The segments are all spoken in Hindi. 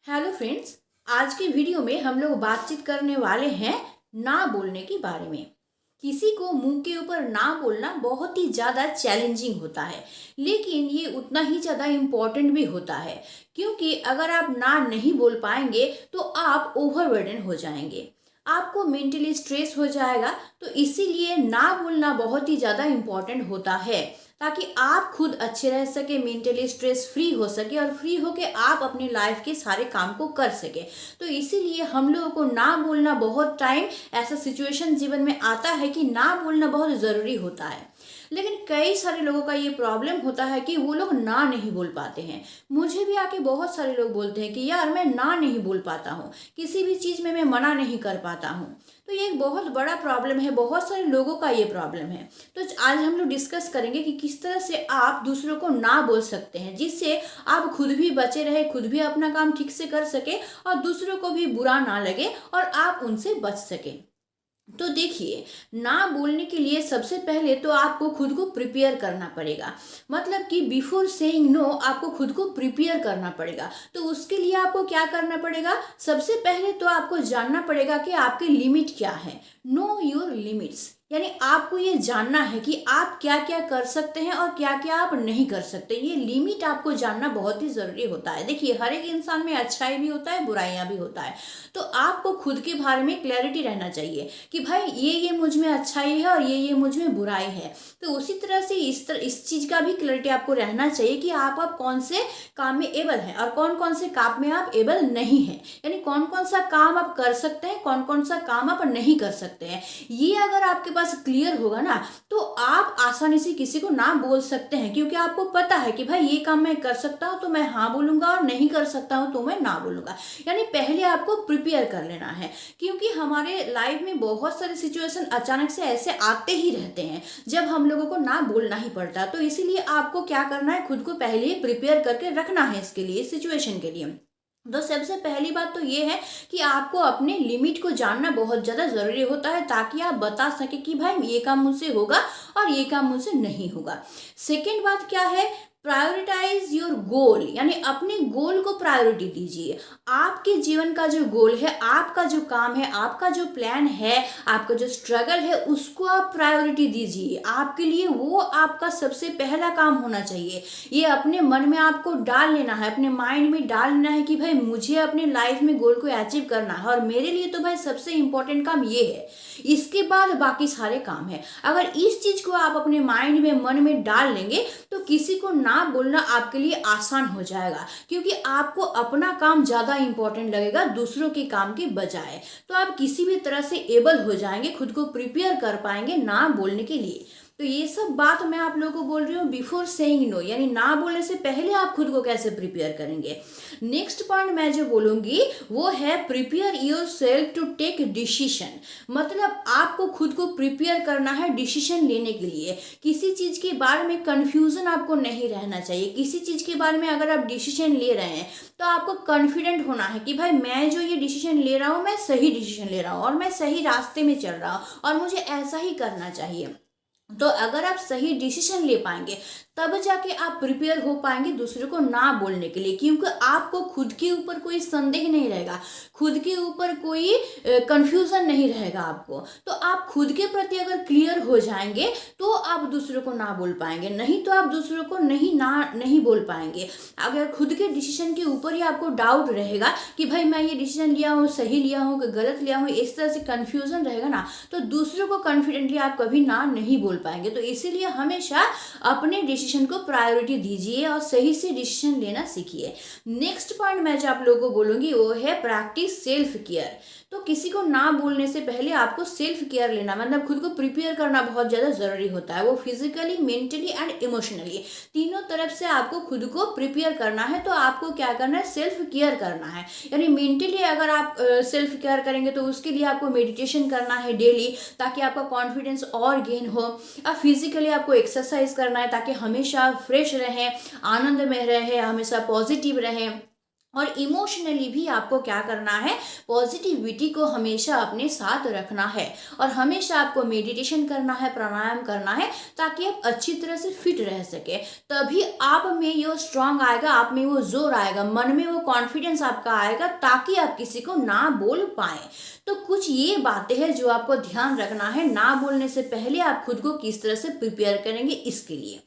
Hello friends. आज के वीडियो में हम लोग बातचीत करने वाले हैं ना बोलने के बारे में। किसी को मुंह के ऊपर ना बोलना बहुत ही ज़्यादा चैलेंजिंग होता है, लेकिन ये उतना ही ज़्यादा इम्पोर्टेंट भी होता है, क्योंकि अगर आप ना नहीं बोल पाएंगे तो आप ओवरबर्डन हो जाएंगे, आपको मेंटली स्ट्रेस हो जाएगा। तो इसीलिए ना बोलना बहुत ही ज़्यादा इम्पोर्टेंट होता है, ताकि आप खुद अच्छे रह सके, मेंटली स्ट्रेस फ्री हो सके और फ्री होके आप अपनी लाइफ के सारे काम को कर सके। तो इसीलिए हम लोगों को ना बोलना, बहुत टाइम ऐसा सिचुएशन जीवन में आता है कि ना बोलना बहुत ज़रूरी होता है। लेकिन कई सारे लोगों का ये प्रॉब्लम होता है कि वो लोग ना नहीं बोल पाते हैं। मुझे भी आके बहुत सारे लोग बोलते हैं कि यार मैं ना नहीं बोल पाता हूँ, किसी भी चीज़ में मैं मना नहीं कर पाता हूँ। तो ये एक बहुत बड़ा प्रॉब्लम है, बहुत सारे लोगों का ये प्रॉब्लम है। तो आज हम लोग डिस्कस करेंगे कि किस तरह से आप दूसरों को ना बोल सकते हैं, जिससे आप खुद भी बचे रहे, खुद भी अपना काम ठीक से कर सके और दूसरों को भी बुरा ना लगे और आप उनसे बच सके। तो देखिए, ना बोलने के लिए सबसे पहले तो आपको खुद को प्रिपेयर करना पड़ेगा। मतलब कि बिफोर सेइंग नो आपको खुद को प्रिपेयर करना पड़ेगा। तो उसके लिए आपको क्या करना पड़ेगा? सबसे पहले तो आपको जानना पड़ेगा कि आपके लिमिट क्या है। नो योर लिमिट्स, यानी आपको ये जानना है कि आप क्या क्या कर सकते हैं और क्या क्या आप नहीं कर सकते। ये लिमिट आपको जानना बहुत ही ज़रूरी होता है। देखिए, हर एक इंसान में अच्छाई भी होता है, बुराइयां भी होता है। तो आपको खुद के बारे में क्लैरिटी रहना चाहिए कि भाई ये मुझ में अच्छाई है और ये मुझ में बुराई है। तो उसी तरह से इस चीज़ का भी क्लैरिटी आपको रहना चाहिए कि आप कौन से काम में एबल हैं और कौन कौन से काम में आप एबल नहीं हैं। यानी कौन कौन सा काम आप कर सकते हैं, कौन कौन सा काम आप नहीं कर सकते हैं। ये अगर आपके पास क्लियर होगा ना, तो आप आसानी से किसी को ना बोल सकते हैं, क्योंकि आपको पता है कि भाई ये काम मैं कर सकता हूँ तो मैं हाँ बोलूंगा और नहीं कर सकता हूँ तो मैं ना बोलूंगा। यानी पहले आपको प्रिपेयर कर लेना है, क्योंकि हमारे लाइफ में बहुत सारे सिचुएशन अचानक से ऐसे आते ही रहते हैं जब हम लोगों को ना बोलना ही पड़ता है। तो इसीलिए आपको क्या करना है, खुद को पहले ही प्रिपेयर करके रखना है इसके लिए, सिचुएशन के लिए। तो सबसे पहली बात तो ये है कि आपको अपने लिमिट को जानना बहुत ज़्यादा ज़रूरी होता है, ताकि आप बता सके कि भाई ये काम मुझसे होगा और ये काम मुझसे नहीं होगा। सेकेंड बात क्या है? प्रायोरिटाइज योर गोल, यानी अपने गोल को प्रायोरिटी दीजिए। आपके जीवन का जो गोल है, आपका जो काम है, आपका जो प्लान है, आपका जो स्ट्रगल है, उसको आप प्रायोरिटी दीजिए। आपके लिए वो आपका सबसे पहला काम होना चाहिए। ये अपने मन में आपको डाल लेना है, अपने माइंड में डाल लेना है कि भाई मुझे अपने लाइफ में गोल को अचीव करना है और मेरे लिए तो भाई सबसे इंपॉर्टेंट काम ये है, इसके बाद बाकी सारे काम है। अगर इस चीज को आप अपने माइंड में, मन में डाल लेंगे, तो किसी को ना बोलना आपके लिए आसान हो जाएगा, क्योंकि आपको अपना काम ज्यादा इंपॉर्टेंट लगेगा दूसरों के काम के बजाय। तो आप किसी भी तरह से एबल हो जाएंगे, खुद को प्रिपेयर कर पाएंगे ना बोलने के लिए। तो ये सब बात मैं आप लोगों को बोल रही हूँ बिफोर सेइंग नो, यानी ना बोलने से पहले आप खुद को कैसे प्रिपेयर करेंगे। नेक्स्ट पॉइंट मैं जो बोलूंगी वो है prepare yourself to take decision. मतलब आपको खुद को प्रिपेयर करना है डिसीजन लेने के लिए। किसी चीज के बारे में कंफ्यूजन आपको नहीं रहना चाहिए। किसी चीज के बारे में अगर आप डिसीजन ले रहे हैं तो आपको कॉन्फिडेंट होना है कि भाई मैं जो ये डिसीजन ले रहा हूँ, मैं सही डिसीजन ले रहा हूँ और मैं सही रास्ते में चल रहा हूँ और मुझे ऐसा ही करना चाहिए। तो अगर आप सही डिसीजन ले पाएंगे तब जाके आप प्रिपेयर हो पाएंगे दूसरे को ना बोलने के लिए, क्योंकि आपको खुद के ऊपर कोई संदेह नहीं रहेगा, खुद के ऊपर कोई कंफ्यूजन नहीं रहेगा आपको। तो आप खुद के प्रति अगर क्लियर हो जाएंगे तो आप दूसरों को ना बोल पाएंगे, नहीं तो आप दूसरों को नहीं बोल पाएंगे। अगर खुद के डिसीजन के ऊपर ही आपको डाउट रहेगा कि भाई मैं ये डिसीजन लिया हूँ, सही लिया हूँ कि गलत लिया हूँ, इस तरह से कंफ्यूजन रहेगा ना, तो दूसरों को कॉन्फिडेंटली आप कभी ना नहीं बोल पाएंगे। तो इसीलिए हमेशा अपने डिसीजन को प्रायोरिटी दीजिए और सही से डिसीजन लेना सीखिए। नेक्स्ट पॉइंट मैं जो आप लोगों को बोलूंगी वो है प्रैक्टिस सेल्फ केयर। तो किसी को ना बोलने से पहले आपको सेल्फ केयर लेना, मतलब खुद को प्रिपेयर करना बहुत ज़्यादा ज़रूरी होता है। वो फिजिकली, मेंटली एंड इमोशनली, तीनों तरफ से आपको खुद को प्रिपेयर करना है। तो आपको क्या करना है? सेल्फ केयर करना है। यानी मेंटली अगर आप सेल्फ केयर करेंगे तो उसके लिए आपको मेडिटेशन करना है डेली, ताकि आपका कॉन्फिडेंस और गेन हो। और फिजिकली आपको एक्सरसाइज करना है ताकि हमेशा फ्रेश रहें, आनंद में रहें, हमेशा पॉजिटिव रहें। और इमोशनली भी आपको क्या करना है, पॉजिटिविटी को हमेशा अपने साथ रखना है और हमेशा आपको मेडिटेशन करना है, प्राणायाम करना है, ताकि आप अच्छी तरह से फिट रह सके। तभी आप में ये स्ट्रांग आएगा, आप में वो जोर आएगा, मन में वो कॉन्फिडेंस आपका आएगा, ताकि आप किसी को ना बोल पाए। तो कुछ ये बातें हैं जो आपको ध्यान रखना है, ना बोलने से पहले आप खुद को किस तरह से प्रिपेयर करेंगे इसके लिए।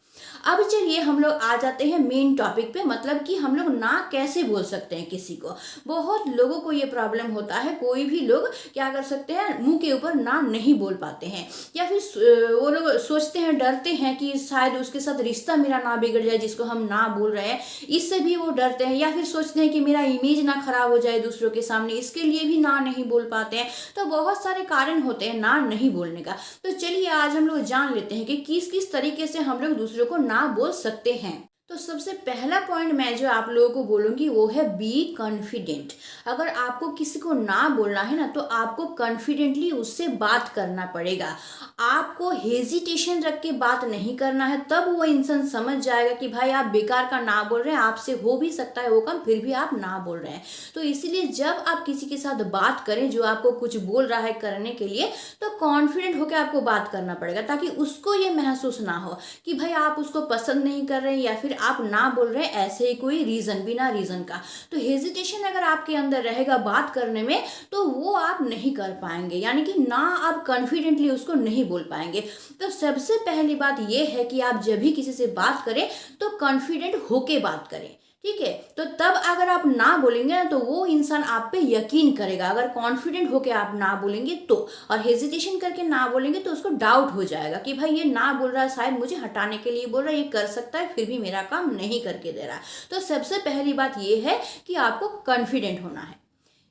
अब चलिए हम लोग आ जाते हैं मेन टॉपिक पे, मतलब कि हम लोग ना कैसे बोल सकते हैं किसी को। बहुत लोगों को ये प्रॉब्लम होता है, कोई भी लोग क्या कर सकते हैं, मुंह के ऊपर ना नहीं बोल पाते हैं, या फिर वो लोग सोचते हैं, डरते हैं कि शायद उसके साथ रिश्ता मेरा ना बिगड़ जाए जिसको हम ना बोल रहे हैं, इससे भी वो डरते हैं। या फिर सोचते हैं कि मेरा इमेज ना खराब हो जाए दूसरों के सामने, इसके लिए भी ना नहीं बोल पाते हैं। तो बहुत सारे कारण होते हैं ना नहीं बोलने का। तो चलिए आज हम लोग जान लेते हैं कि किस किस तरीके से हम लोग दूसरों को ना बोल सकते हैं। तो सबसे पहला पॉइंट मैं जो आप लोगों को बोलूंगी वो है बी कॉन्फिडेंट। अगर आपको किसी को ना बोलना है ना, तो आपको कॉन्फिडेंटली उससे बात करना पड़ेगा। आपको हेजिटेशन रख के बात नहीं करना है, तब वो इंसान समझ जाएगा कि भाई आप बेकार का ना बोल रहे हैं, आपसे हो भी सकता है वो काम, फिर भी आप ना बोल रहे हैं। तो इसीलिए जब आप किसी के साथ बात करें जो आपको कुछ बोल रहा है करने के लिए, तो कॉन्फिडेंट होकर आपको बात करना पड़ेगा, ताकि उसको ये महसूस ना हो कि भाई आप उसको पसंद नहीं कर रहे हैं या फिर आप ना बोल रहे हैं ऐसे ही कोई रीजन, बिना रीजन का। तो हेजिटेशन अगर आपके अंदर रहेगा बात करने में, तो वो आप नहीं कर पाएंगे, यानी कि ना आप कॉन्फिडेंटली उसको नहीं बोल पाएंगे। तो सबसे पहली बात ये है कि आप जब भी किसी से बात करें तो कॉन्फिडेंट होके बात करें, ठीक है। तो तब अगर आप ना बोलेंगे ना, तो वो इंसान आप पे यकीन करेगा। अगर कॉन्फिडेंट होके आप ना बोलेंगे तो, और हेजिटेशन करके ना बोलेंगे तो उसको डाउट हो जाएगा कि भाई ये ना बोल रहा है, शायद मुझे हटाने के लिए बोल रहा है, ये कर सकता है फिर भी मेरा काम नहीं करके दे रहा है। तो सबसे पहली बात ये है कि आपको कॉन्फिडेंट होना है।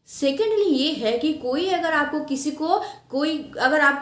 सेकेंडली ये है कि कोई अगर आपको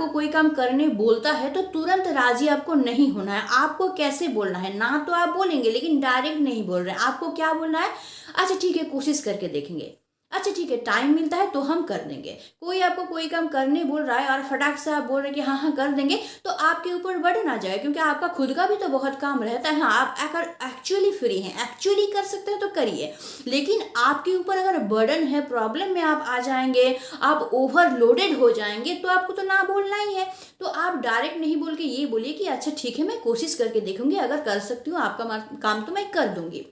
कोई काम करने बोलता है, तो तुरंत राजी आपको नहीं होना है। आपको कैसे बोलना है, ना तो आप बोलेंगे लेकिन डायरेक्ट नहीं बोल रहे हैं। आपको क्या बोलना है, अच्छा ठीक है कोशिश करके देखेंगे, अच्छा ठीक है टाइम मिलता है तो हम कर देंगे। कोई आपको कोई काम करने बोल रहा है और फटाक से आप बोल रहे हैं कि हाँ हाँ कर देंगे, तो आपके ऊपर बर्डन आ जाए, क्योंकि आपका खुद का भी तो बहुत काम रहता है। हाँ, आप अगर एक्चुअली फ्री हैं, एक्चुअली कर सकते हैं तो करिए, लेकिन आपके ऊपर अगर बर्डन है, प्रॉब्लम में आप आ जाएंगे, आप ओवरलोडेड हो जाएंगे, तो आपको तो ना बोलना ही है। तो आप डायरेक्ट नहीं बोल के ये बोलिए कि अच्छा ठीक है मैं कोशिश करके देखूंगी, अगर कर सकती हूँ आपका काम तो मैं कर दूंगी।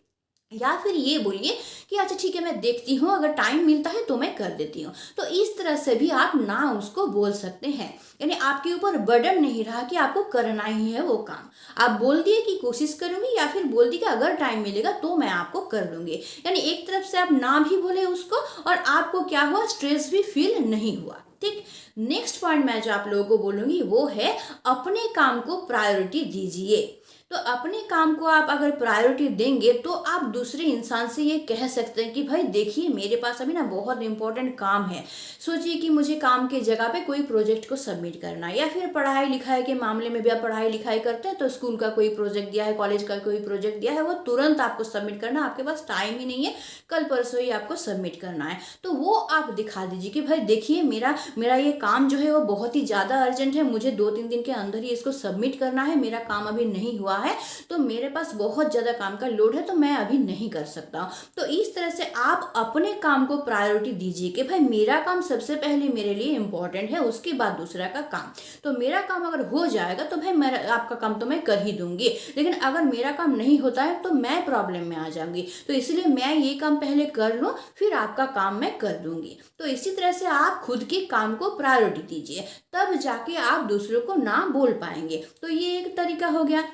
या फिर ये बोलिए कि अच्छा ठीक है मैं देखती हूँ, अगर टाइम मिलता है तो मैं कर देती हूँ। तो इस तरह से भी आप ना उसको बोल सकते हैं, यानी आपके ऊपर बर्डन नहीं रहा कि आपको करना ही है वो काम। आप बोल दिए कि कोशिश करूंगी, या फिर बोल दिए कि अगर टाइम मिलेगा तो मैं आपको कर दूंगी। यानी एक तरफ से आप ना भी बोले उसको, और आपको क्या हुआ, स्ट्रेस भी फील नहीं हुआ, ठीक। नेक्स्ट पॉइंट मैं जो आप लोगों को बोलूंगी वो है अपने काम को प्रायोरिटी दीजिए। तो अपने काम को आप अगर प्रायोरिटी देंगे, तो आप दूसरे इंसान से ये कह सकते हैं कि भाई देखिए मेरे पास अभी ना बहुत इंपॉर्टेंट काम है। सोचिए कि मुझे काम के जगह पे कोई प्रोजेक्ट को सबमिट करना है, या फिर पढ़ाई लिखाई के मामले में भी आप पढ़ाई लिखाई करते हैं, तो स्कूल का कोई प्रोजेक्ट दिया है, कॉलेज का कोई प्रोजेक्ट दिया है, वो तुरंत आपको सबमिट करना, आपके पास टाइम ही नहीं है, कल परसों ही आपको सबमिट करना है। तो वो आप दिखा दीजिए कि भाई देखिए मेरा ये काम जो है वो बहुत ही ज़्यादा अर्जेंट है, मुझे 2-3 दिन के अंदर ही इसको सबमिट करना है, मेरा काम अभी नहीं हुआ है, तो मेरे पास बहुत ज़्यादा काम का लोड है, तो मैं अभी नहीं कर सकता। तो इस तरह से आप अपने काम को प्रायोरिटी दीजिए कि भाई मेरा काम सबसे पहले मेरे लिए इंपॉर्टेंट है, उसके बाद दूसरा का काम। तो मेरा काम अगर हो जाएगा तो भाई आपका काम तो मैं कर ही दूंगी, लेकिन अगर मेरा काम नहीं होता है तो मैं प्रॉब्लम में आ जाऊंगी। तो इसलिए मैं ये काम पहले कर लूँ, फिर आपका काम मैं कर दूंगी। तो इसी तरह से आप खुद के काम को प्रायोरिटी दीजिए, तब जाके आप दूसरों को ना बोल पाएंगे। तो ये एक तरीका हो गया।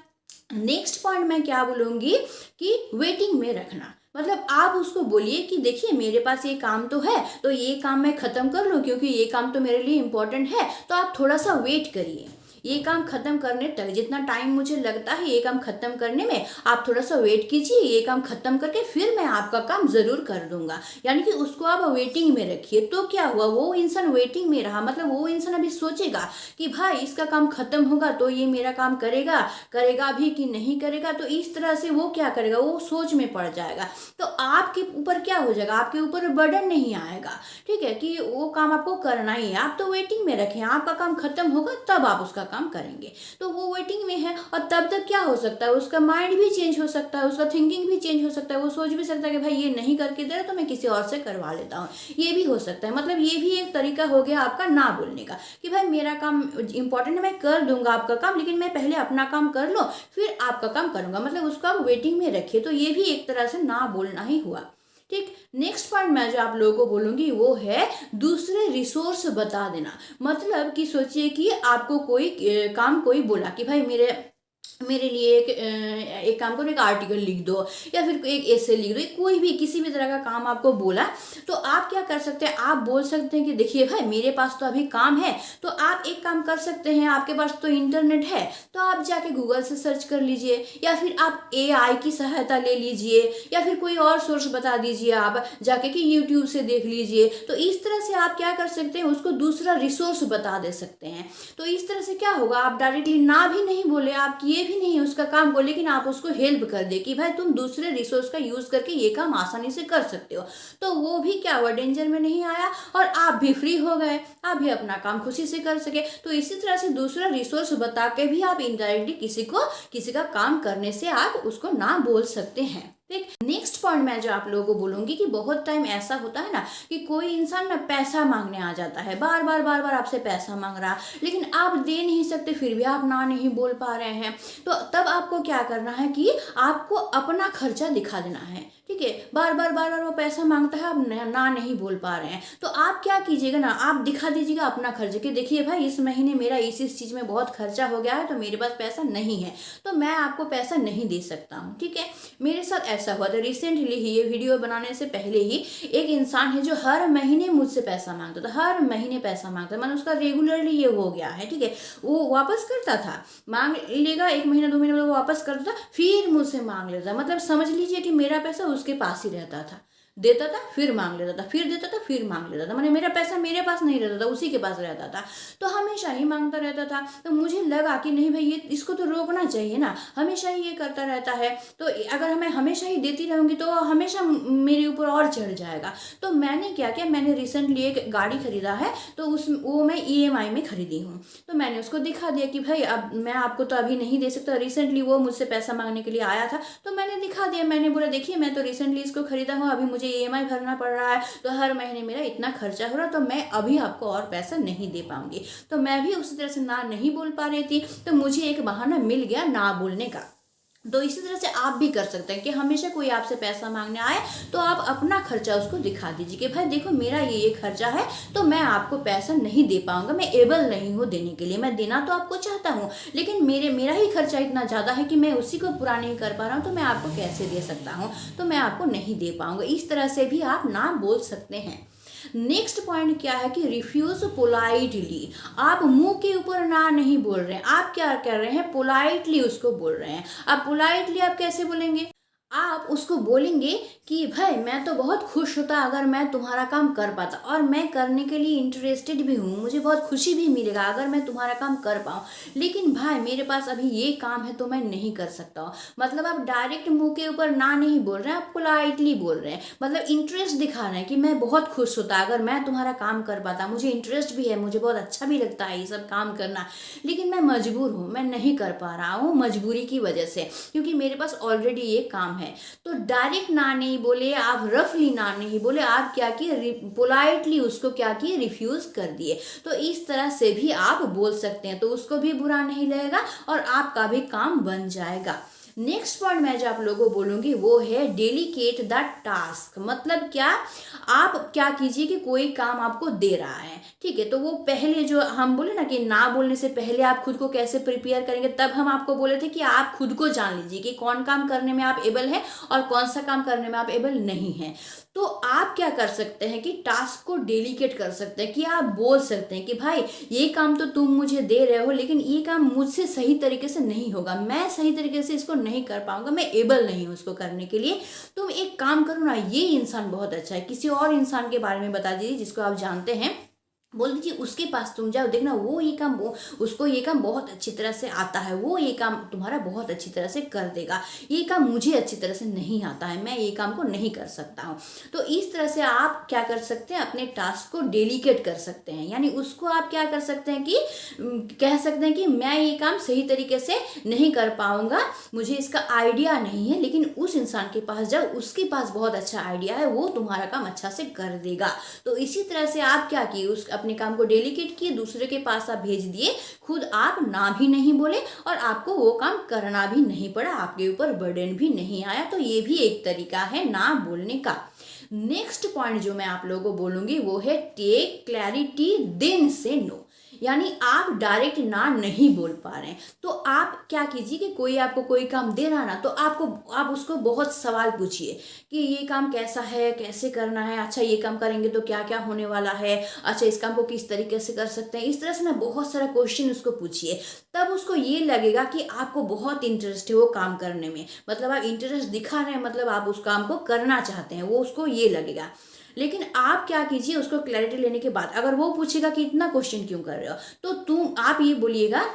नेक्स्ट पॉइंट मैं क्या बोलूँगी कि वेटिंग में रखना, मतलब आप उसको बोलिए कि देखिए मेरे पास ये काम तो है, तो ये काम मैं ख़त्म कर लूँ क्योंकि ये काम तो मेरे लिए इम्पोर्टेंट है, तो आप थोड़ा सा वेट करिए। ये काम खत्म करने तक जितना टाइम मुझे लगता है ये काम खत्म करने में, आप थोड़ा सा वेट कीजिए, ये काम खत्म करके फिर मैं आपका काम जरूर कर दूंगा। यानी कि उसको आप वेटिंग में रखिए। तो क्या हुआ, वो इंसान वेटिंग में रहा, मतलब वो इंसान अभी सोचेगा कि भाई इसका काम खत्म होगा तो ये मेरा काम करेगा भी कि नहीं करेगा। तो इस तरह से वो क्या करेगा, वो सोच में पड़ जाएगा। तो आपके ऊपर क्या हो जाएगा, आपके ऊपर बर्डन नहीं आएगा, ठीक है, कि वो काम आपको करना ही है। आप तो वेटिंग में रखें, आपका काम खत्म होगा तब आप उसका काम करेंगे। तो वो वेटिंग में है और तब तक क्या हो सकता है, उसका माइंड भी चेंज हो सकता है, उसका थिंकिंग भी चेंज हो सकता है, वो सोच भी सकता है कि भाई ये नहीं करके दे रहा तो मैं किसी और से करवा लेता हूँ। ये भी हो सकता है। मतलब ये भी एक तरीका हो गया आपका ना बोलने का कि भाई मेरा काम इंपॉर्टेंट है, मैं कर दूंगा आपका काम, लेकिन मैं पहले अपना काम कर लो फिर आपका काम करूंगा। मतलब उसको आप वेटिंग में रखिए। तो ये भी एक तरह से ना बोलना ही हुआ। ठीक। नेक्स्ट पॉइंट मैं जो आप लोगों को बोलूंगी वो है दूसरे रिसोर्स बता देना। मतलब कि सोचिए कि आपको कोई काम कोई बोला कि भाई मेरे लिए एक काम करो, एक आर्टिकल लिख दो या फिर एक एसे लिख दो, कोई भी किसी भी तरह का काम आपको बोला। तो आप क्या कर सकते हैं, आप बोल सकते हैं कि देखिए भाई मेरे पास तो अभी काम है। तो आप एक काम कर सकते हैं, आपके पास तो इंटरनेट है तो आप जाके गूगल से सर्च कर लीजिए या फिर आप एआई की सहायता ले लीजिए या फिर कोई और सोर्स बता दीजिए आप जाके कि यूट्यूब से देख लीजिए। तो इस तरह से आप क्या कर सकते हैं, उसको दूसरा रिसोर्स बता दे सकते हैं। तो इस तरह से क्या होगा, आप डायरेक्टली ना भी नहीं बोले, आप किए भी नहीं उसका काम को, लेकिन आप उसको हेल्प कर दे कि भाई तुम दूसरे रिसोर्स का यूज करके ये काम आसानी से कर सकते हो। तो वो भी क्या हुआ, डेंजर में नहीं आया और आप भी फ्री हो गए, आप भी अपना काम खुशी से कर सके। तो इसी तरह से दूसरा रिसोर्स बता के भी आप इनडायरेक्टली किसी का काम करने से आप उसको ना बोल सकते हैं। ठीक। नेक्स्ट पॉइंट मैं जो आप लोगों को बोलूंगी कि बहुत टाइम ऐसा होता है ना कि कोई इंसान ना पैसा मांगने आ जाता है, बार बार आपसे पैसा मांग रहा, लेकिन आप दे नहीं सकते, फिर भी आप ना नहीं बोल पा रहे हैं। तो तब आपको क्या करना है कि आपको अपना खर्चा दिखा देना है। ठीक है, बार बार वो पैसा मांगता है, आप ना नहीं बोल पा रहे हैं, तो आप क्या कीजिएगा ना, आप दिखा दीजिएगा अपना खर्च कि देखिए भाई इस महीने मेरा इस चीज में बहुत खर्चा हो गया है तो मेरे पास पैसा नहीं है, तो मैं आपको पैसा नहीं दे सकता हूँ। ठीक है, मेरे साथ ऐसा हुआ था रिसेंटली ही, ये वीडियो बनाने से पहले ही एक इंसान है जो हर महीने मुझसे पैसा मांगता था, हर महीने पैसा मांगता था, मैंने उसका रेगुलरली ये हो गया है। ठीक है, वो वापस करता था, मांग लेगा 1 महीना 2 महीने में वो वापस करता था, फिर मुझसे मांग लेता। मतलब समझ लीजिए कि मेरा पैसा उसके पास ही रहता था, देता था फिर मांग लेता था, फिर देता था फिर मांग लेता था। मैंने मेरा पैसा मेरे पास नहीं रहता था, उसी के पास रहता था, तो हमेशा ही मांगता रहता था। तो मुझे लगा कि नहीं भाई ये इसको तो रोकना चाहिए ना, हमेशा ही ये करता रहता है, तो अगर मैं हमेशा ही देती रहूंगी तो हमेशा मेरे ऊपर और चढ़ जाएगा। तो मैंने क्या किया, मैंने रिसेंटली एक गाड़ी खरीदा है, तो वो मैं EMI में खरीदी हूँ। तो मैंने उसको दिखा दिया कि भाई अब मैं आपको तो अभी नहीं दे सकता, रिसेंटली वो मुझसे पैसा मांगने के लिए आया था तो मैंने दिखा दिया, मैंने बोला देखिए मैं तो रिसेंटली इसको खरीदा हूँ, अभी मुझे EMI भरना पड़ रहा है, तो हर महीने मेरा इतना खर्चा हो रहा है, तो मैं अभी आपको और पैसा नहीं दे पाऊंगी। तो मैं भी उसी तरह से ना नहीं बोल पा रही थी, तो मुझे एक बहाना मिल गया ना बोलने का। तो इसी तरह से आप भी कर सकते हैं कि हमेशा कोई आपसे पैसा मांगने आए तो आप अपना खर्चा उसको दिखा दीजिए कि भाई देखो मेरा ये खर्चा है तो मैं आपको पैसा नहीं दे पाऊंगा, मैं एबल नहीं हूँ देने के लिए, मैं देना तो आपको चाहता हूँ लेकिन मेरा ही खर्चा इतना ज़्यादा है कि मैं उसी को पूरा नहीं कर पा रहा हूँ, तो मैं आपको कैसे दे सकता हूँ, तो मैं आपको नहीं दे पाऊंगा। इस तरह से भी आप ना बोल सकते हैं। नेक्स्ट पॉइंट क्या है कि रिफ्यूज पोलाइटली। आप मुंह के ऊपर ना नहीं बोल रहे हैं, आप क्या कर रहे हैं, पोलाइटली उसको बोल रहे हैं। अब पोलाइटली आप कैसे बोलेंगे, आप उसको बोलेंगे कि भाई मैं तो बहुत खुश होता अगर मैं तुम्हारा काम कर पाता, और मैं करने के लिए इंटरेस्टेड भी हूँ, मुझे बहुत खुशी भी मिलेगा अगर मैं तुम्हारा काम कर पाऊँ, लेकिन भाई मेरे पास अभी ये काम है तो मैं नहीं कर सकता हूँ। मतलब आप डायरेक्ट मुंह के ऊपर ना नहीं बोल रहे हैं, आप पोलाइटली बोल रहे हैं, मतलब इंटरेस्ट दिखा रहे हैं कि मैं बहुत खुश होता अगर मैं तुम्हारा काम कर पाता, मुझे इंटरेस्ट भी है, मुझे बहुत अच्छा भी लगता है ये सब काम करना, लेकिन मैं मजबूर हूँ, मैं नहीं कर पा रहा हूँ मजबूरी की वजह से, क्योंकि मेरे पास ऑलरेडी ये काम है। तो डायरेक्ट ना नहीं बोले, आप रफली ना नहीं बोले, आप क्या किए, पोलाइटली उसको क्या किए, रिफ्यूज कर दिए। तो इस तरह से भी आप बोल सकते हैं, तो उसको भी बुरा नहीं लगेगा और आपका भी काम बन जाएगा। नेक्स्ट पॉइंट मैं जो आप लोगों को बोलूंगी वो है डेलीकेट द टास्क। मतलब क्या, आप क्या कीजिए कि कोई काम आपको दे रहा है, ठीक है, तो वो पहले जो हम बोले ना कि ना बोलने से पहले आप खुद को कैसे प्रिपेयर करेंगे, तब हम आपको बोले थे कि आप खुद को जान लीजिए कि कौन काम करने में आप एबल हैं और कौन सा काम करने में आप एबल नहीं हैं। तो आप क्या कर सकते हैं कि टास्क को डेलीकेट कर सकते हैं, कि आप बोल सकते हैं कि भाई ये काम तो तुम मुझे दे रहे हो लेकिन ये काम मुझसे सही तरीके से नहीं होगा, मैं सही तरीके से इसको नहीं कर पाऊंगा, मैं एबल नहीं हूँ उसको करने के लिए। तुम एक काम करो ना, ये इंसान बहुत अच्छा है, किसी और इंसान के बारे में बता दीजिए जिसको आप जानते हैं बोल दीजिए उसके पास तुम जाओ, देखना वो ये काम, वो उसको ये काम बहुत अच्छी तरह से आता है, वो ये काम तुम्हारा बहुत अच्छी तरह से कर देगा, ये काम मुझे अच्छी तरह से नहीं आता है, मैं ये काम को नहीं कर सकता हूँ। तो इस तरह से आप क्या कर सकते हैं, अपने टास्क को डेलीकेट कर सकते हैं, यानी उसको आप क्या कर सकते हैं कि कह सकते हैं कि मैं ये काम सही तरीके से नहीं कर पाऊंगा, मुझे इसका आइडिया नहीं है, लेकिन उस इंसान के पास जाओ, उसके पास बहुत अच्छा आइडिया है, वो तुम्हारा काम अच्छा से कर देगा। तो इसी तरह से आप क्या किए, उस अपने काम को डेलीकेट किए, दूसरे के पास आप भेज दिए, खुद आप ना भी नहीं बोले और आपको वो काम करना भी नहीं पड़ा, आपके ऊपर बर्डन भी नहीं आया। तो ये भी एक तरीका है ना बोलने का। नेक्स्ट पॉइंट जो मैं आप लोगों को बोलूंगी वो है टेक क्लैरिटी देन से नो, यानी आप डायरेक्ट ना नहीं बोल पा रहे हैं तो आप क्या कीजिए कि कोई आपको कोई काम दे रहा ना, तो आप उसको बहुत सवाल पूछिए कि ये काम कैसा है, कैसे करना है, अच्छा ये काम करेंगे तो क्या क्या होने वाला है, अच्छा इस काम को किस तरीके से कर सकते हैं, इस तरह से ना बहुत सारा क्वेश्चन उसको पूछिए। तब उसको ये लगेगा कि आपको बहुत इंटरेस्ट है वो काम करने में, मतलब आप इंटरेस्ट दिखा रहे हैं, मतलब आप उस काम को करना चाहते हैं, वो उसको ये लगेगा। लेकिन आप क्या कीजिए, उसको क्लैरिटी लेने के बाद अगर वो पूछेगा कि इतना क्वेश्चन क्यों कर रहे हो, तो आप ये बोलिएगा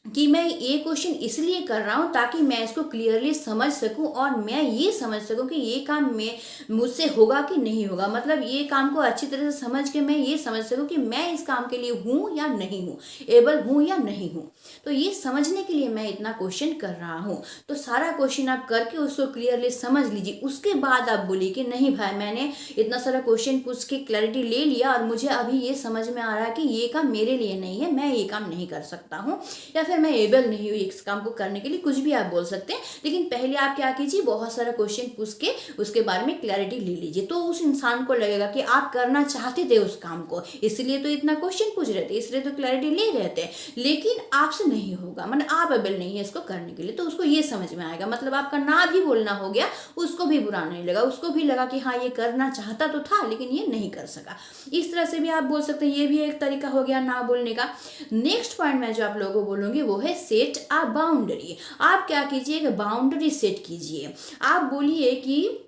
कि मैं ये क्वेश्चन इसलिए कर रहा हूँ ताकि मैं इसको क्लियरली समझ सकूं और मैं ये समझ सकूं कि ये काम में मुझसे होगा कि नहीं होगा, मतलब ये काम को अच्छी तरह से समझ के मैं ये समझ सकूं कि मैं इस काम के लिए हूँ या नहीं हूँ, एबल हूँ या नहीं हूँ। तो ये समझने के लिए मैं इतना क्वेश्चन कर रहा हूँ। तो सारा क्वेश्चन आप करके उसको क्लियरली समझ लीजिए, उसके बाद आप बोलिए कि नहीं भाई मैंने इतना सारा क्वेश्चन पूछ के क्लैरिटी ले लिया और मुझे अभी ये समझ में आ रहा है कि ये काम मेरे लिए नहीं है, मैं ये काम नहीं कर सकता हूँ, या फिर मैं एबल नहीं हुई इस काम को करने के लिए, कुछ भी आप बोल सकते हैं। लेकिन पहले आप क्या कीजिए, बहुत सारा क्वेश्चन पूछ के उसके बारे में क्लैरिटी ले लीजिए, तो उस इंसान को लगेगा कि आप करना चाहते थे उस काम को, इसलिए तो इतना क्वेश्चन पूछ रहे थे, इसलिए तो क्लैरिटी ले रहे थे, लेकिन आपसे नहीं होगा, मतलब आप एबल नहीं है इसको करने के लिए, तो उसको ये समझ में आएगा, मतलब आपका ना भी बोलना हो गया, उसको भी बुरा नहीं लगा, उसको भी लगा कि हाँ ये करना चाहता तो था लेकिन ये नहीं कर सका। इस तरह से भी आप बोल सकते हैं, ये भी एक तरीका हो गया ना बोलने का। नेक्स्ट पॉइंट मैं जो आप लोगों को बोलूंगी वो है सेट अ बाउंड्री। आप क्या कीजिए कि बाउंड्री सेट कीजिए, आप बोलिए कि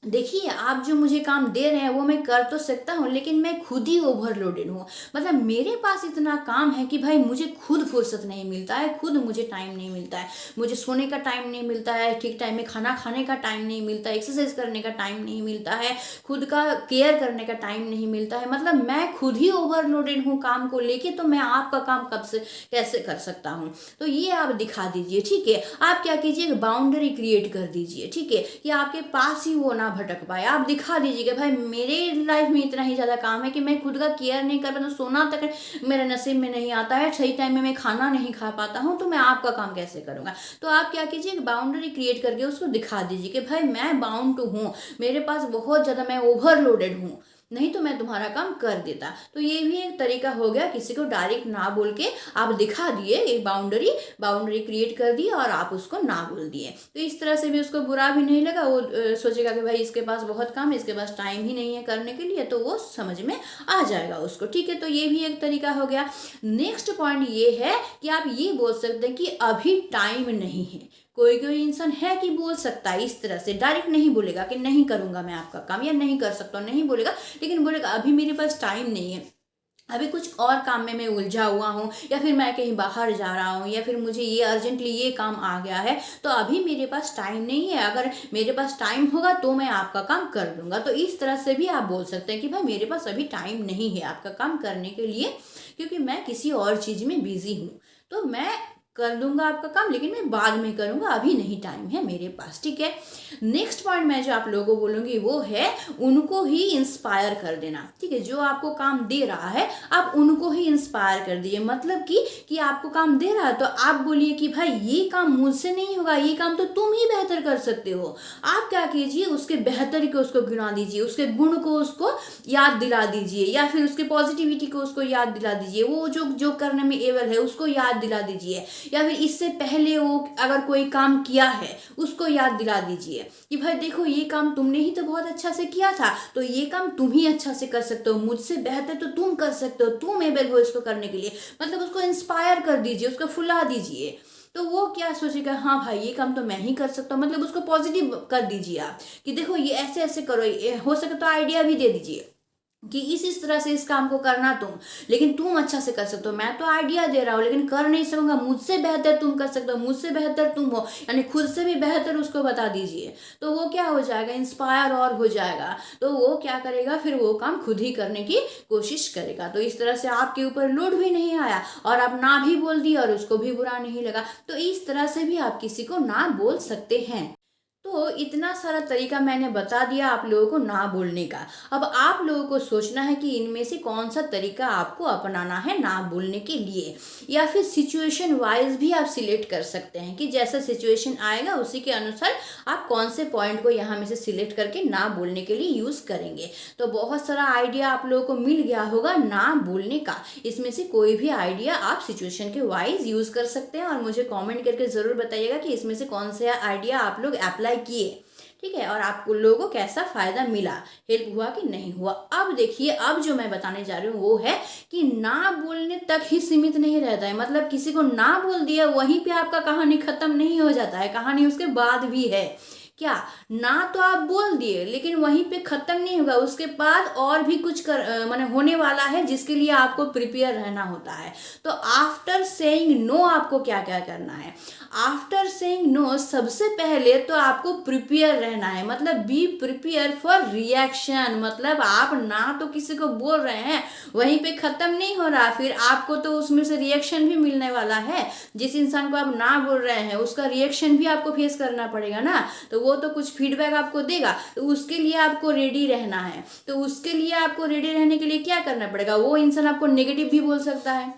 देखिए आप जो मुझे काम दे रहे हैं वो मैं कर तो सकता हूँ, लेकिन मैं खुद ही ओवरलोडेड हूँ, मतलब मेरे पास इतना काम है कि भाई मुझे खुद फुर्सत नहीं मिलता है, खुद मुझे टाइम नहीं मिलता है, मुझे सोने का टाइम नहीं मिलता है, ठीक टाइम में खाना खाने का टाइम नहीं मिलता है, एक्सरसाइज करने का टाइम नहीं मिलता है, खुद का केयर करने का टाइम नहीं मिलता है, मतलब मैं खुद ही ओवरलोडेड हूँ काम को लेके, तो मैं आपका काम कब से कैसे कर सकता हूँ। तो ये आप दिखा दीजिए, ठीक है। आप क्या कीजिए, बाउंड्री क्रिएट कर दीजिए, ठीक है, कि आपके पास ही वो ना भटक पाए। आप दिखा दीजिए कि भाई मेरे लाइफ में इतना ही ज़्यादा काम है कि मैं खुद का केयर नहीं कर पाता, सोना तक मेरे नसीब में नहीं आता है, सही टाइम में मैं खाना नहीं खा पाता हूँ, तो मैं आपका काम कैसे करूँगा। तो आप क्या कीजिए, बाउंड्री क्रिएट करके उसको दिखा दीजिए कि भाई मैं बाउंड टू हूँ, मेरे पास बहुत ज़्यादा, मैं ओवरलोडेड हूँ, नहीं तो मैं तुम्हारा काम कर देता। तो ये भी एक तरीका हो गया, किसी को डायरेक्ट ना बोल के आप दिखा दिए, एक बाउंड्री क्रिएट कर दी और आप उसको ना बोल दिए, तो इस तरह से भी उसको बुरा भी नहीं लगा, वो सोचेगा कि भाई इसके पास बहुत काम है, इसके पास टाइम ही नहीं है करने के लिए, तो वो समझ में आ जाएगा उसको, ठीक है। तो ये भी एक तरीका हो गया। नेक्स्ट पॉइंट ये है कि आप ये बोल सकते हैं कि अभी टाइम नहीं है। कोई कोई इंसान है कि बोल सकता है इस तरह से, डायरेक्ट नहीं बोलेगा कि नहीं करूंगा मैं आपका काम या नहीं कर सकता हूँ, नहीं बोलेगा, लेकिन बोलेगा अभी मेरे पास टाइम नहीं है, अभी कुछ और काम में मैं उलझा हुआ हूँ, या फिर मैं कहीं बाहर जा रहा हूँ, या फिर मुझे ये अर्जेंटली ये काम आ गया है, तो अभी मेरे पास टाइम नहीं है, अगर मेरे पास टाइम होगा तो मैं आपका काम कर दूंगा। तो इस तरह से भी आप बोल सकते हैं कि भाई मेरे पास अभी टाइम नहीं है आपका काम करने के लिए, क्योंकि मैं किसी और चीज़ में बिजी हूँ, तो मैं कर दूंगा आपका काम, लेकिन मैं बाद में करूंगा, अभी नहीं टाइम है मेरे पास, ठीक है। नेक्स्ट पॉइंट मैं जो आप लोगों को बोलूंगी वो है उनको ही इंस्पायर कर देना, ठीक है। जो आपको काम दे रहा है आप उनको ही इंस्पायर कर दीजिए, मतलब कि आपको काम दे रहा है तो आप बोलिए कि भाई ये काम मुझसे नहीं होगा, ये काम तो तुम ही बेहतर कर सकते हो। आप क्या कीजिए, उसके बेहतरी को उसको गिना दीजिए, उसके गुण को उसको याद दिला दीजिए, या फिर उसके पॉजिटिविटी को उसको याद दिला दीजिए, वो जो जो करने में एबल है उसको याद दिला दीजिए, या फिर इससे पहले वो अगर कोई काम किया है उसको याद दिला दीजिए कि भाई देखो ये काम तुमने ही तो बहुत अच्छा से किया था, तो ये काम तुम ही अच्छा से कर सकते हो, मुझसे बेहतर तो तुम कर सकते हो, तुम एबल हो इसको करने के लिए, मतलब उसको इंस्पायर कर दीजिए, उसको फुला दीजिए। तो वो क्या सोचेगा, हाँ भाई ये काम तो मैं ही कर सकता हूँ, मतलब उसको पॉजिटिव कर दीजिए आप कि देखो ये ऐसे ऐसे करो, ये हो सके तो आइडिया भी दे दीजिए कि इस तरह से इस काम को करना तुम, लेकिन तुम अच्छा से कर सकते हो, मैं तो आइडिया दे रहा हूँ लेकिन कर नहीं सकूंगा, मुझसे बेहतर तुम कर सकते हो, मुझसे बेहतर तुम हो, यानी खुद से भी बेहतर उसको बता दीजिए। तो वो क्या हो जाएगा, इंस्पायर और हो जाएगा। तो वो क्या करेगा, फिर वो काम खुद ही करने की कोशिश करेगा। तो इस तरह से आपके ऊपर लोड भी नहीं आया और आप ना भी बोल दिए और उसको भी बुरा नहीं लगा। तो इस तरह से भी आप किसी को ना बोल सकते हैं। तो इतना सारा तरीका मैंने बता दिया आप लोगों को ना बोलने का। अब आप लोगों को सोचना है कि इनमें से कौन सा तरीका आपको अपनाना है ना बोलने के लिए, या फिर सिचुएशन वाइज भी आप सिलेक्ट कर सकते हैं कि जैसा सिचुएशन आएगा उसी के अनुसार आप कौन से पॉइंट को यहाँ में से सिलेक्ट करके ना बोलने के लिए यूज़ करेंगे। तो बहुत सारा आइडिया आप लोगों को मिल गया होगा ना बोलने का। इसमें से कोई भी आइडिया आप सिचुएशन के वाइज यूज़ कर सकते हैं और मुझे कॉमेंट करके ज़रूर बताइएगा कि इसमें से कौन से आइडिया आप लोग अप्लाई किए, ठीक है, और आपको लोगों को कैसा फायदा मिला, हेल्प हुआ कि नहीं हुआ। अब देखिए, अब जो मैं बताने जा रही हूँ वो है कि ना बोलने तक ही सीमित नहीं रहता है। मतलब किसी को ना बोल दिया वहीं पे आपका कहानी खत्म नहीं हो जाता है, कहानी उसके बाद भी है। क्या, ना तो आप बोल दिए लेकिन वहीं पे खत्म नहीं होगा, उसके बाद और भी कुछ माने होने वाला है जिसके लिए आपको प्रिपेयर रहना होता है। तो आफ्टर सेइंग नो आपको क्या क्या करना है, आफ्टर सेइंग नो सबसे पहले तो आपको प्रिपेयर रहना है। मतलब बी प्रिपेयर फॉर रिएक्शन। मतलब आप ना तो किसी को बोल रहे हैं, वहीं पे खत्म नहीं हो रहा, फिर आपको तो उसमें से रिएक्शन भी मिलने वाला है। जिस इंसान को आप ना बोल रहे हैं उसका रिएक्शन भी आपको फेस करना पड़ेगा ना, तो वो तो कुछ फीडबैक आपको देगा, तो उसके लिए आपको रेडी रहना है। तो उसके लिए आपको रेडी रहने के लिए क्या करना पड़ेगा, वो इंसान आपको नेगेटिव भी बोल सकता है।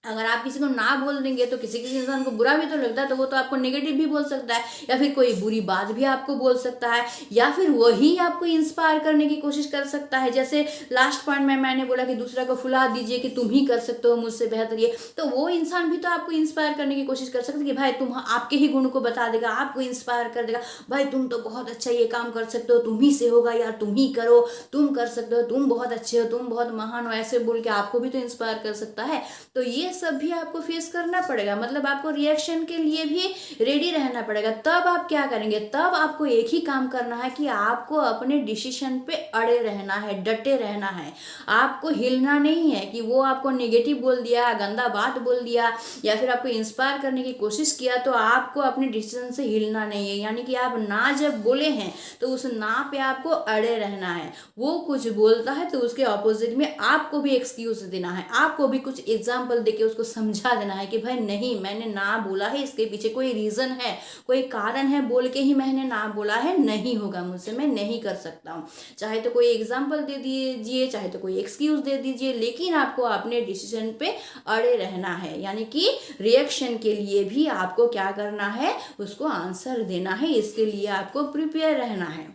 अगर आप किसी को ना बोल देंगे तो किसी किसी इंसान को बुरा भी तो लगता है, तो वो तो आपको नेगेटिव भी बोल सकता है, या फिर कोई बुरी बात भी आपको बोल सकता है, या फिर वही आपको इंस्पायर करने की कोशिश कर सकता है। जैसे लास्ट पॉइंट में मैंने बोला कि दूसरा को फुला दीजिए कि तुम ही कर सकते हो मुझसे बेहतर ये, तो वो इंसान भी तो आपको इंस्पायर करने की कोशिश कर सकता है कि भाई तुम, आपके ही गुण को बता देगा, आपको इंस्पायर कर देगा, भाई तुम तो बहुत अच्छा ये काम कर सकते हो, तुम ही से होगा यार, तुम ही करो, तुम कर सकते हो, तुम बहुत अच्छे हो, तुम बहुत महान हो, ऐसे बोल के आपको भी तो इंस्पायर कर सकता है। तो ये सब भी आपको फेस करना पड़ेगा। मतलब आपको रिएक्शन के लिए भी रेडी रहना पड़ेगा। तब आप क्या करेंगे, तब आपको एक ही काम करना है कि आपको अपने डिसीजन पे अड़े रहना है, डटे रहना है। आपको हिलना नहीं है कि वो आपको नेगेटिव बोल दिया, गंदा बात बोल दिया, या फिर आपको इंस्पायर करने की कोशिश किया, तो आपको अपने डिसीजन से हिलना नहीं है। यानी कि आप ना जब बोले हैं तो उस ना पे आपको अड़े रहना है। वो कुछ बोलता है तो उसके ऑपोजिट में आपको भी एक्सक्यूज देना है, आपको भी कुछ एग्जाम्पल देके उसको समझा देना है कि भाई नहीं, मैंने ना बोला है, इसके पीछे कोई रीजन है, कोई कारण है, बोल के ही मैंने ना बोला है, नहीं होगा मुझसे, मैं नहीं कर सकता हूँ। चाहे तो कोई एग्जाम्पल दे दीजिए, चाहे तो कोई एक्सक्यूज दे दीजिए, लेकिन आपको अपने डिसीजन पे अड़े रहना है। यानी कि रिएक्शन के लिए भी आपको क्या करना है, उसको आंसर देना है, इसके लिए आपको प्रिपेयर रहना है।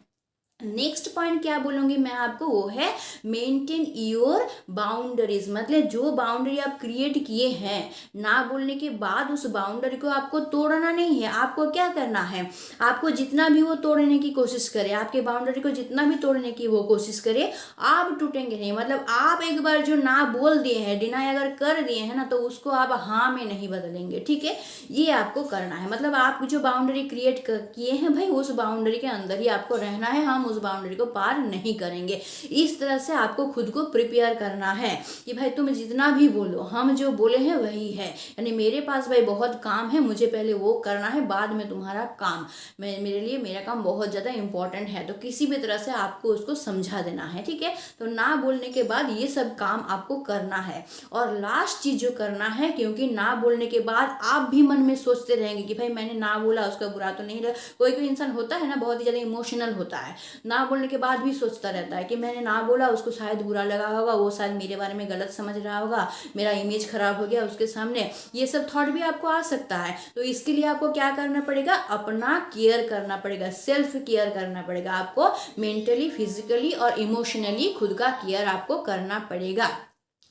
नेक्स्ट पॉइंट क्या बोलूंगी मैं आपको, वो है मेंटेन योर बाउंड्रीज। मतलब जो बाउंड्री आप क्रिएट किए हैं ना बोलने के बाद, उस बाउंड्री को आपको तोड़ना नहीं है। आपको क्या करना है, आपको जितना भी वो तोड़ने की कोशिश करे, आपके बाउंड्री को जितना भी तोड़ने की वो कोशिश करे, आप टूटेंगे नहीं। मतलब आप एक बार जो ना बोल दिए हैं, डिनाई अगर कर दिए हैं ना, तो उसको आप हाँ में नहीं बदलेंगे, ठीक है, ये आपको करना है। मतलब आप जो बाउंड्री क्रिएट किए हैं भाई, उस बाउंड्री के अंदर ही आपको रहना है, हम उस बाउंड्री को पार नहीं करेंगे। इस तरह से आपको खुद को प्रिपेयर करना है कि भाई तुम जितना भी बोलो, हम जो बोले हैं वही है। यानी मेरे पास भाई बहुत काम है, मुझे पहले वो करना है, बाद में तुम्हारा काम, मेरे लिए मेरा काम बहुत ज़्यादा इंपॉर्टेंट है। तो किसी भी तरह से आपको उसको समझा देना है, ठीक है। तो ना बोलने के बाद ये सब काम आपको करना है। और लास्ट चीज़ जो करना है, क्योंकि ना बोलने के बाद आप भी मन में सोचते रहेंगे कि भाई मैंने ना बोला, उसका बुरा तो नहीं लगा। कोई कोई इंसान होता है ना, बहुत ही ज़्यादा इमोशनल होता है, ना बोलने के बाद भी सोचता रहता है कि मैंने ना बोला, उसको शायद बुरा लगा होगा, वो शायद मेरे बारे में गलत समझ रहा होगा, मेरा इमेज खराब हो गया उसके सामने। ये सब थॉट भी आपको आ सकता है। तो इसके लिए आपको क्या करना पड़ेगा, अपना केयर करना पड़ेगा, सेल्फ केयर करना पड़ेगा। आपको मेंटली, फिजिकली और इमोशनली खुद का केयर आपको करना पड़ेगा।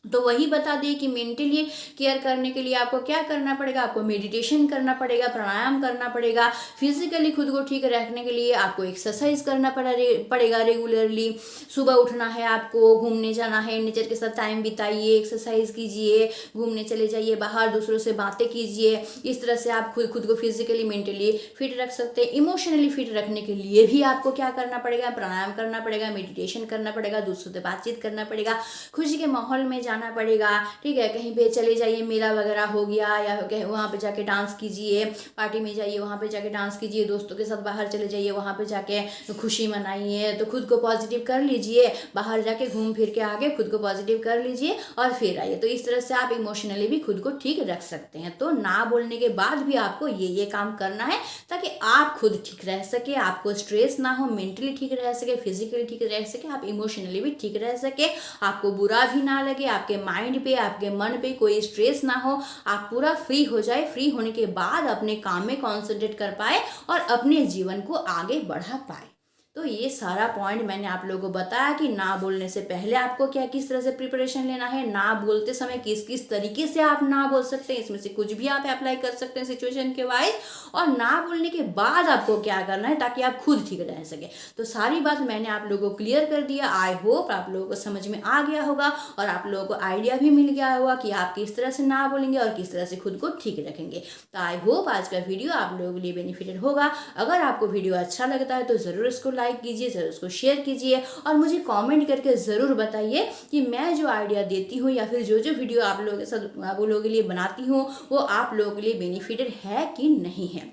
तो वही बता दिए कि मेंटली केयर करने के लिए आपको क्या करना पड़ेगा, आपको मेडिटेशन करना पड़ेगा, प्राणायाम करना पड़ेगा। फिजिकली खुद को ठीक रखने के लिए आपको एक्सरसाइज करना पड़ेगा रेगुलरली। सुबह उठना है, आपको घूमने जाना है, नेचर के साथ टाइम बिताइए, एक्सरसाइज कीजिए, घूमने चले जाइए बाहर, दूसरों से बातें कीजिए। इस तरह से आप खुद को फिजिकली मेंटली फिट रख सकते हैं। इमोशनली फिट रखने के लिए भी आपको क्या करना पड़ेगा, प्राणायाम करना पड़ेगा, मेडिटेशन करना पड़ेगा, दूसरों से बातचीत करना पड़ेगा, खुशी के माहौल में जाना पड़ेगा। ठीक है, कहीं पे चले जाइए, मेला वगैरह हो गया, या कहीं वहाँ पे जाके डांस कीजिए, पार्टी में जाइए वहाँ पे जाके डांस कीजिए, दोस्तों के साथ बाहर चले जाइए, वहाँ पे जाके खुशी मनाइए। तो खुद को पॉजिटिव कर लीजिए, बाहर जाके घूम फिर के आके खुद को पॉजिटिव कर लीजिए और फिर आइए। तो इस तरह से आप इमोशनली भी खुद को ठीक रख सकते हैं। तो ना बोलने के बाद भी आपको ये काम करना है ताकि आप खुद ठीक रह सके, आपको स्ट्रेस ना हो, मेंटली ठीक रह सके, फिजिकली ठीक रह सके, आप इमोशनली भी ठीक रह सके, आपको बुरा भी ना लगे, आपके माइंड पे, आपके मन पे कोई स्ट्रेस ना हो, आप पूरा फ्री हो जाए। फ्री होने के बाद अपने काम में कॉन्सेंट्रेट कर पाए और अपने जीवन को आगे बढ़ा पाए। तो ये सारा पॉइंट मैंने आप लोगों को बताया कि ना बोलने से पहले आपको क्या किस तरह से प्रिपरेशन लेना है, ना बोलते समय किस किस तरीके से आप ना बोल सकते हैं, इसमें से कुछ भी आप अप्लाई कर सकते हैं सिचुएशन के वाइज, और ना बोलने के बाद आपको क्या करना है ताकि आप खुद ठीक रह सके। तो सारी बात मैंने आप लोगों को क्लियर कर दिया। आई होप आप लोगों को समझ में आ गया होगा और आप लोगों को आइडिया भी मिल गया होगा कि आप किस तरह से ना बोलेंगे और किस तरह से खुद को ठीक रखेंगे। तो आई होप आज का वीडियो आप लोगों के लिए बेनिफिटेड होगा। अगर आपको वीडियो अच्छा लगता है तो ज़रूर इसको लाइक कीजिए, ज़रूर इसको शेयर कीजिए और मुझे कमेंट करके ज़रूर बताइए कि मैं जो आइडिया देती हूँ या फिर जो वीडियो आप लोगों के साथ आप लोगों के लिए बनाती हूँ वो आप लोगों के लिए बेनिफिटेड है कि नहीं है।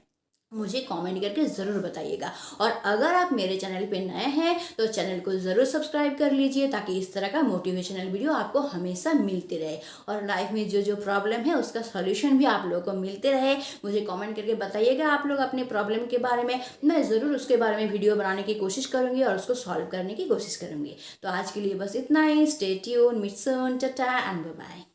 मुझे कमेंट करके ज़रूर बताइएगा। और अगर आप मेरे चैनल पे नए हैं तो चैनल को ज़रूर सब्सक्राइब कर लीजिए ताकि इस तरह का मोटिवेशनल वीडियो आपको हमेशा मिलते रहे और लाइफ में जो प्रॉब्लम है उसका सॉल्यूशन भी आप लोगों को मिलते रहे। मुझे कमेंट करके बताइएगा आप लोग अपने प्रॉब्लम के बारे में, मैं ज़रूर उसके बारे में वीडियो बनाने की कोशिश करूँगी और उसको सॉल्व करने की कोशिश करूँगी। तो आज के लिए बस इतना ही। स्टे ट्यून, मिट सून, टाटा एंड बाय बाय।